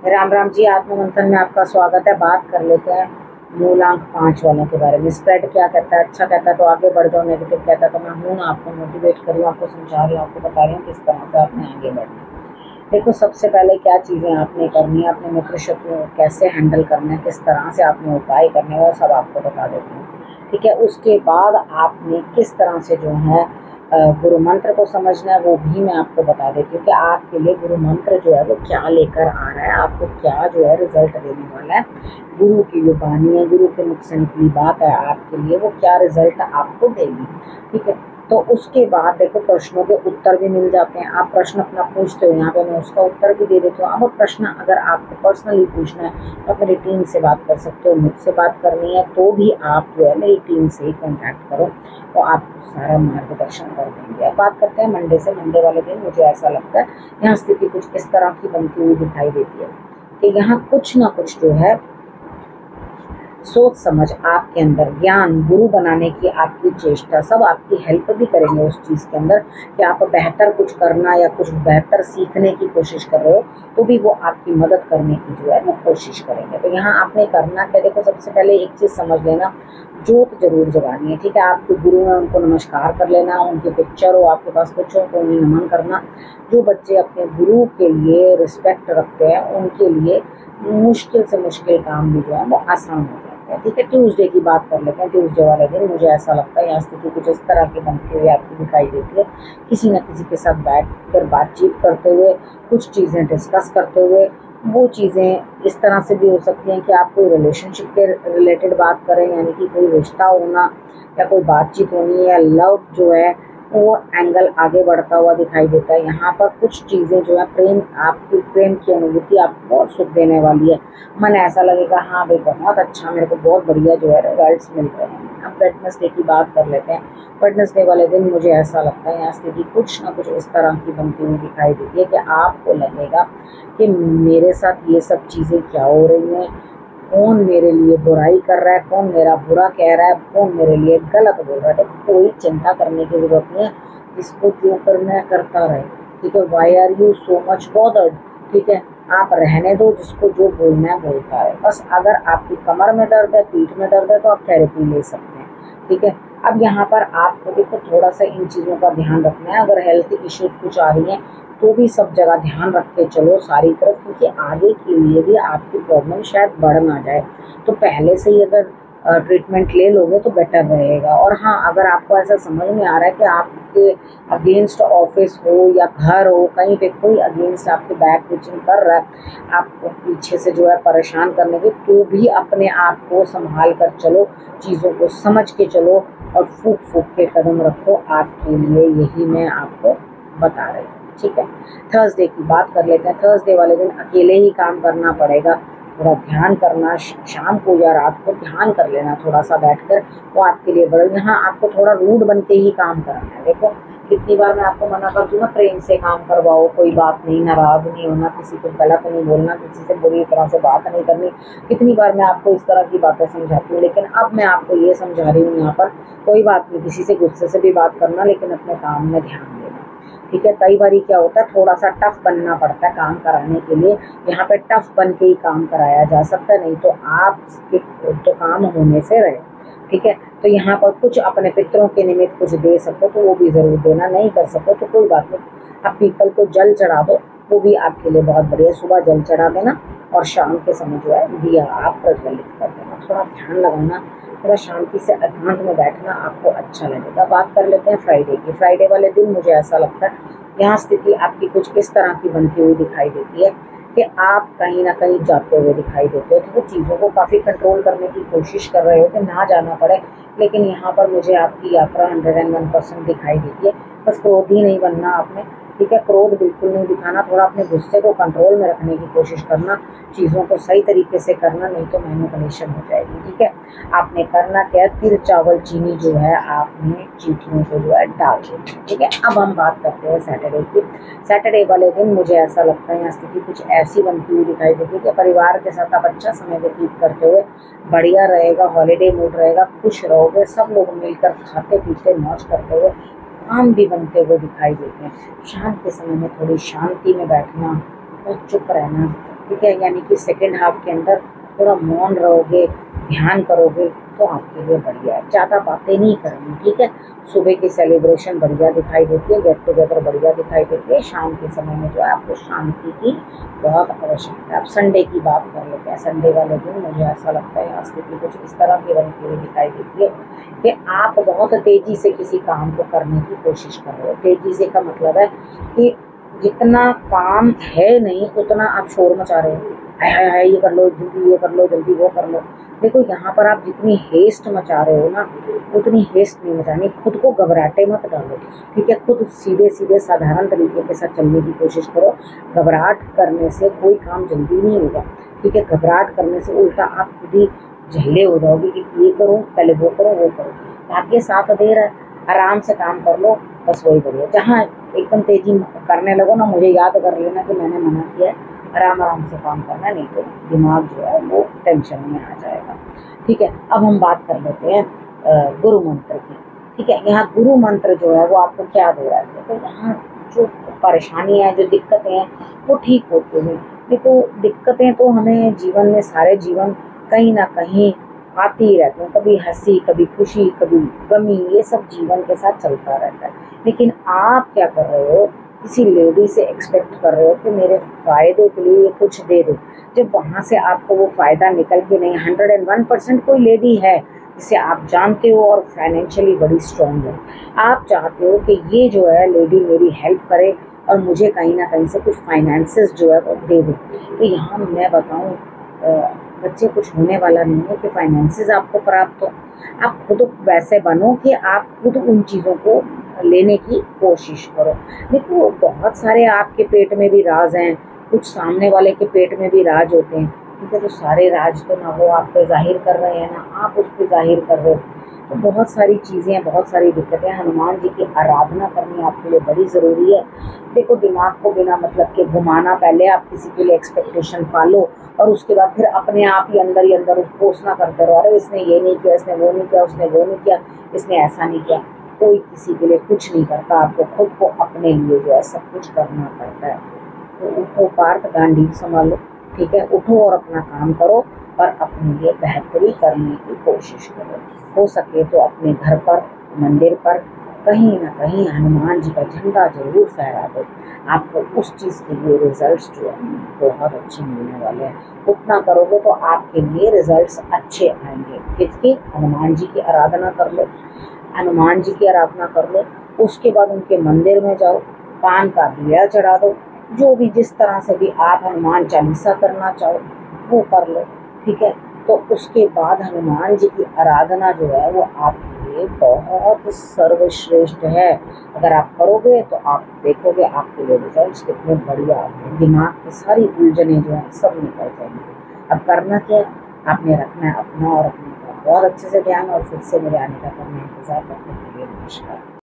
राम राम जी। आत्ममंथन में आपका स्वागत है। बात कर लेते हैं मूलांक 5 वालों के बारे में। स्प्रेड क्या कहता है? अच्छा कहता है तो आगे बढ़ जाओ, नेगेटिव कहता है तो मैं हूँ ना, आपको मोटिवेट कर रही हूँ, आपको समझा रही हूँ, आपको बता रही हूँ किस तरह से आपने आगे बढ़ना है। देखो, सबसे पहले क्या चीज़ें आपने करनी है, अपने मित्र शत्रु को कैसे हैंडल करना है, किस तरह से आपने उपाय करने हैं, वो सब आपको बता देती हूँ। ठीक है, उसके बाद आपने किस तरह से जो है गुरु मंत्र को समझना है, वो भी मैं आपको बता देती हूँ कि आपके लिए गुरु मंत्र जो है वो क्या लेकर आ रहा है, आपको क्या जो है रिजल्ट देने वाला है। गुरु की जो वाणी है, गुरु के मुख से निकली बात है आपके लिए, वो क्या रिजल्ट आपको देगी। ठीक है, तो उसके बाद देखो, प्रश्नों के उत्तर भी मिल जाते हैं। आप प्रश्न अपना पूछते हो, यहाँ पे मैं उसका उत्तर भी दे देती हूँ। अब प्रश्न अगर आपको पर्सनली पूछना है तो आप मेरी टीम से बात कर सकते हो, मुझसे बात करनी है तो भी आप जो है मेरी टीम से ही कॉन्टैक्ट करो, तो आपको सारा मार्गदर्शन कर देंगे। अब बात करते हैं मंडे से। मंडे वाले दिन मुझे ऐसा लगता है यहाँ स्थिति कुछ इस तरह की बनती हुई दिखाई देती है कि यहाँ कुछ ना कुछ जो है सोच समझ आपके अंदर, ज्ञान, गुरु बनाने की आपकी चेष्टा, सब आपकी हेल्प भी करेंगे उस चीज़ के अंदर कि आप बेहतर कुछ करना या कुछ बेहतर सीखने की कोशिश कर रहे हो, तो भी वो आपकी मदद करने की जो है वो कोशिश करेंगे। तो यहाँ आपने करना क्या, देखो सबसे पहले एक चीज़ समझ लेना, जोत जरूर जगानी है। ठीक है, आपके गुरु हैं उनको नमस्कार कर लेना, उनकी पिक्चर हो आपके पास कुछ हो तो उन्हें नमन करना। जो बच्चे अपने गुरु के लिए रिस्पेक्ट रखते हैं उनके लिए मुश्किल से मुश्किल काम भी जो है वो आसान हो जाता है। ठीक है, ट्यूसडे की बात कर लेते हैं। ट्यूसडे वाले दिन मुझे ऐसा लगता है यहाँ स्थिति कुछ इस तरह की बनती हुई आपको दिखाई देती है, किसी न किसी के साथ बैठ कर बातचीत करते हुए, कुछ चीज़ें डिस्कस करते हुए। वो चीज़ें इस तरह से भी हो सकती हैं कि आप कोई रिलेशनशिप के रिलेटेड बात करें, यानी कि कोई रिश्ता होना या कोई बातचीत होनी है, या लव जो है वो एंगल आगे बढ़ता हुआ दिखाई देता है। यहाँ पर कुछ चीज़ें जो है, प्रेम, आपकी प्रेम की अनुभूति आपको बहुत सुख देने वाली है। मन ऐसा लगेगा हाँ भाई बहुत अच्छा, मेरे को बहुत बढ़िया जो है रिजल्ट्स मिल रहे हैं। अब वेडनेसडे की बात कर लेते हैं। वेडनेसडे वाले दिन मुझे ऐसा लगता है यहाँ स्थिति कुछ ना कुछ इस तरह की बनती हुई दिखाई देती है कि आपको लगेगा कि मेरे साथ ये सब चीज़ें क्या हो रही हैं, कौन मेरे लिए बुराई कर रहा है, कौन मेरा बुरा कह रहा है, कौन मेरे लिए गलत बोल रहा है। तो कोई चिंता करने की जरूरत नहीं है, जिसको जो करना है करता रहे। ठीक है, why are you so much bothered. ठीक है, आप रहने दो, जिसको जो बोलना है बोलता है। बस अगर आपकी कमर में दर्द है, पीठ में दर्द है, तो आप थेरेपी ले सकते हैं। ठीक है, अब यहाँ पर आपको देखो थोड़ा सा इन चीज़ों का ध्यान रखना है। अगर हेल्थ इश्यूज कुछ आ रही हैं तो भी सब जगह ध्यान रख के चलो सारी तरफ, क्योंकि आगे के लिए भी आपकी प्रॉब्लम शायद बढ़ ना जाए। तो पहले से ही अगर ट्रीटमेंट ले लोगे तो बेटर रहेगा। और हाँ, अगर आपको ऐसा समझ में आ रहा है कि आपके अगेंस्ट ऑफिस हो या घर हो, कहीं पे कोई अगेंस्ट आपके बैक पिचिंग कर रहा है, आपको पीछे से जो है परेशान करने की, तो भी अपने आप को संभाल कर चलो, चीज़ों को समझ के चलो और फूक फूक के कदम रखो। आपके लिए यही मैं आपको बता रही हूँ। ठीक है, थर्सडे की बात कर लेते हैं। थर्सडे वाले दिन अकेले ही काम करना पड़ेगा, थोड़ा ध्यान करना, शाम को या रात को ध्यान कर लेना थोड़ा सा बैठकर, वो आपके लिए बड़ा। यहाँ आपको थोड़ा रूड बन के ही काम करना है। देखो कितनी बार मैं आपको मना करती हूँ ना, प्रेम से काम करवाओ, कोई बात नहीं, नाराज नहीं होना, किसी को गलत नहीं बोलना, किसी से बुरी तरह से बात नहीं करनी। कितनी बार मैं आपको इस तरह की बातें समझाती हूँ, लेकिन अब मैं आपको ये समझा रही हूँ यहाँ पर, कोई बात नहीं, किसी से गुस्से से भी बात करना, लेकिन अपने काम में ध्यान देना। ठीक है, कई बार क्या होता है, थोड़ा सा टफ बनना पड़ता है काम कराने के लिए। यहाँ पे टफ बन के ही काम कराया जा सकता है, नहीं तो आप तो काम होने से रहे। ठीक है, तो यहाँ पर कुछ अपने पितरों के निमित्त कुछ दे सको तो वो भी ज़रूर देना, नहीं कर सको तो कोई बात नहीं, आप पीपल को जल चढ़ा दो, वो भी आपके लिए बहुत बढ़िया। सुबह जल चढ़ा देना और शाम के समय जो है दिया आप प्रज्वलित कर देना। थोड़ा ध्यान लगाना, थोड़ा शांति से एकांत में बैठना, आपको अच्छा लगेगा। बात कर लेते हैं फ्राइडे की। फ्राइडे वाले दिन मुझे ऐसा लगता है यहाँ स्थिति आपकी कुछ इस तरह की बनती हुई दिखाई देती है कि आप कहीं ना कहीं जाते हुए दिखाई देते हो, तो वो चीज़ों को काफ़ी कंट्रोल करने की कोशिश कर रहे हो कि ना जाना पड़े। लेकिन यहाँ पर मुझे आपकी यात्रा 101% दिखाई देती है। बस क्रोध ही नहीं बनना आपने। ठीक है, क्रोध बिल्कुल नहीं दिखाना, थोड़ा अपने गुस्से को कंट्रोल में रखने की कोशिश करना, चीज़ों को सही तरीके से करना, नहीं तो मैनिपुलेशन हो जाएगी। ठीक है, आपने करना क्या है, तिल चावल चीनी जो है आपने चीटियों को जो है डाल देना। ठीक है, अब हम बात करते हैं सैटरडे की। सैटरडे वाले दिन मुझे ऐसा लगता है यहाँ स्थिति कुछ ऐसी बनती हुई दिखाई देती है कि परिवार के साथ आप अच्छा समय व्यतीत करते हुए, बढ़िया रहेगा, हॉलीडे मूड रहेगा, खुश रहोगे, सब लोग मिलकर खाते पीते मौज करते हुए, काम भी बनते हुए दिखाई देते हैं। शाम के समय में थोड़ी शांति में बैठना और चुप रहना, ठीक है, यानी कि सेकेंड हाफ के अंदर थोड़ा मौन रहोगे, ध्यान करोगे तो आपके लिए बढ़िया है। ज़्यादा बातें नहीं करनी, ठीक है। सुबह की सेलिब्रेशन बढ़िया दिखाई देती है, गेट टुगेदर बढ़िया दिखाई देती है। शाम के समय में जो है आपको शांति की बहुत आवश्यकता है। अब संडे की बात कर लेते हैं। संडे वाले दिन मुझे ऐसा लगता है यहाँ स्थिति कुछ इस तरह की बनती हुई दिखाई देती है कि आप बहुत तेजी से किसी काम को करने की कोशिश कर रहे हो। तेजी से का मतलब है कि जितना काम है नहीं उतना आप शोर मचा रहे हो, हाय हाय ये कर लो जल्दी, ये कर लो जल्दी, वो कर लो। देखो यहाँ पर आप जितनी हेस्ट मचा रहे हो ना, उतनी हेस्ट नहीं मचानी। खुद को घबराहटे मत डालो, ठीक है। खुद सीधे सीधे साधारण तरीके के साथ चलने की कोशिश करो। घबराहट करने से कोई काम जल्दी नहीं होगा, ठीक है। घबराहट करने से उल्टा आप खुद ही झल्ले हो जाओगे कि ये करो पहले, वो करो वो करो। भाग्य साथ दे रहा है, आराम से काम कर लो, बस वही बढ़िया। जहाँ एकदम तेजी करने लगो ना, मुझे याद कर लेना कि मैंने मना किया है, आराम आराम से काम करना, नहीं तो दिमाग जो है वो टेंशन में आ जाएगा, ठीक है। अब हम बात कर लेते हैं गुरु मंत्र की, ठीक है। यहाँ गुरु मंत्र जो है वो आपको क्या दे रहा है, तो यहाँ जो परेशानी है, जो दिक्कतें हैं वो ठीक होती हैं। देखो दिक्कतें तो हमें जीवन में, सारे जीवन कहीं ना कहीं आती ही रहती हैं। कभी हंसी, कभी खुशी, कभी गमी, ये सब जीवन के साथ चलता रहता है। लेकिन आप क्या कर रहे हो, किसी लेडी से एक्सपेक्ट कर रहे हो कि मेरे फ़ायदे के लिए ये कुछ दे दो, जब वहाँ से आपको वो फ़ायदा निकल के नहीं। 101% कोई लेडी है जिसे आप जानते हो और फाइनेंशियली बड़ी स्ट्रॉन्ग है, आप चाहते हो कि ये जो है लेडी मेरी हेल्प करे और मुझे कहीं ना कहीं से कुछ फाइनेंसेस जो है वो दे दे। तो यहाँ मैं बताऊँ, बच्चे कुछ होने वाला नहीं है कि फाइनेंसेस आपको प्राप्त हो। आप खुद वैसे बनो कि आप खुद उन चीज़ों को लेने की कोशिश करो। देखो बहुत सारे आपके पेट में भी राज हैं, कुछ सामने वाले के पेट में भी राज होते हैं, ठीक है। तो सारे राज तो ना वो आप पे जाहिर कर रहे हैं ना आप उस पर जाहिर कर रहे हो। तो बहुत सारी चीज़ें हैं, बहुत सारी दिक्कतें। हनुमान जी की आराधना करनी आपके लिए बड़ी ज़रूरी है। देखो दिमाग को बिना मतलब के घुमाना, पहले आप किसी के लिए एक्सपेक्टेशन पालो और उसके बाद फिर अपने आप ही अंदर कोसना करते रहो, अरे इसने ये नहीं किया, इसने वो नहीं किया, उसने वो नहीं किया, इसने ऐसा नहीं किया। कोई किसी के लिए कुछ नहीं करता, आपको खुद को अपने लिए जो है सब कुछ करना पड़ता है। तो उठो पार्थ गांधी संभालो, ठीक है। उठो और अपना काम करो और अपने लिए बेहतरी करने की कोशिश करो। हो सके तो अपने घर पर, मंदिर पर कहीं ना कहीं हनुमान जी का झंडा जरूर फहरा दो। आपको उस चीज़ के लिए रिजल्ट्स जो है बहुत अच्छे मिलने वाले हैं। उतना करोगे तो आपके लिए रिजल्ट्स अच्छे आएंगे। किसकी? हनुमान जी की आराधना कर लो, हनुमान जी की आराधना कर लो। उसके बाद उनके मंदिर में जाओ, पान का दिया चढ़ा दो, जो भी जिस तरह से भी आप हनुमान चालीसा करना चाहो वो कर लो, ठीक है। तो उसके बाद हनुमान जी की आराधना जो है वो आपके लिए बहुत सर्वश्रेष्ठ है। अगर आप करोगे तो आप देखोगे आपके लिए रिजल्ट्स कितने बढ़िया आते हैं। दिमाग की सारी उलझनें जो है सब निकल जाएंगी। अब करना क्या है, आपने रखना है अपना और अपने का बहुत अच्छे से ध्यान, और फिर से मेरे आने का करना इंतजार करने के लिए नमस्कार।